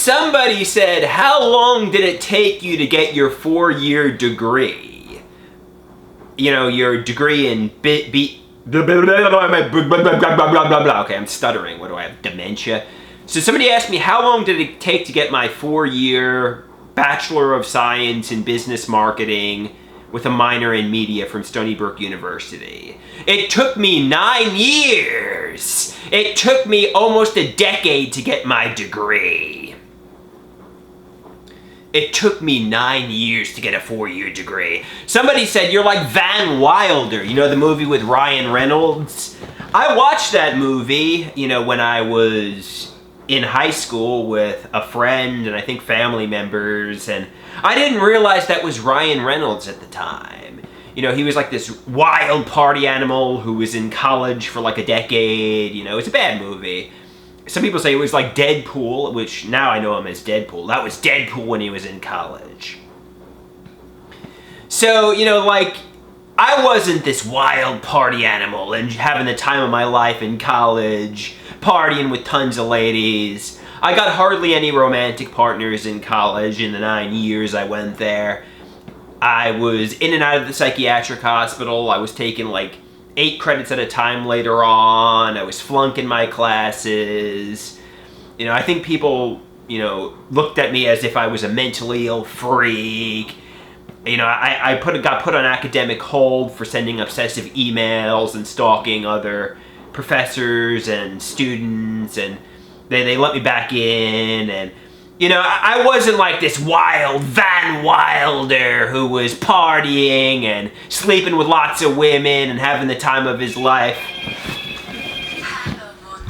somebody said, how long did it take you to get your 4-year degree? You know, your degree in blah, blah, blah, blah. Okay, I'm stuttering. What do I have, dementia? So somebody asked me, how long did it take to get my 4-year Bachelor of Science in Business Marketing with a minor in media from Stony Brook University? It took me 9 years. It took me almost a decade to get my degree. It took me 9 years to get a 4-year degree. Somebody said, you're like Van Wilder. You know the movie with Ryan Reynolds? I watched that movie, you know, when I was in high school with a friend and I think family members, and I didn't realize that was Ryan Reynolds at the time. You know, he was like this wild party animal who was in college for like a decade. You know, it's a bad movie. Some people say it was like Deadpool, which now I know him as Deadpool. That was Deadpool when he was in college. So, you know, like, I wasn't this wild party animal and having the time of my life in college, partying with tons of ladies. I got hardly any romantic partners in college in the 9 years I went there. I was in and out of the psychiatric hospital. I was taking like 8 credits at a time later on. I was flunking my classes. You know, I think people, you know, looked at me as if I was a mentally ill freak. You know, I got put on academic hold for sending obsessive emails and stalking other professors and students, and they let me back in. And you know, I wasn't like this wild Van Wilder who was partying and sleeping with lots of women and having the time of his life.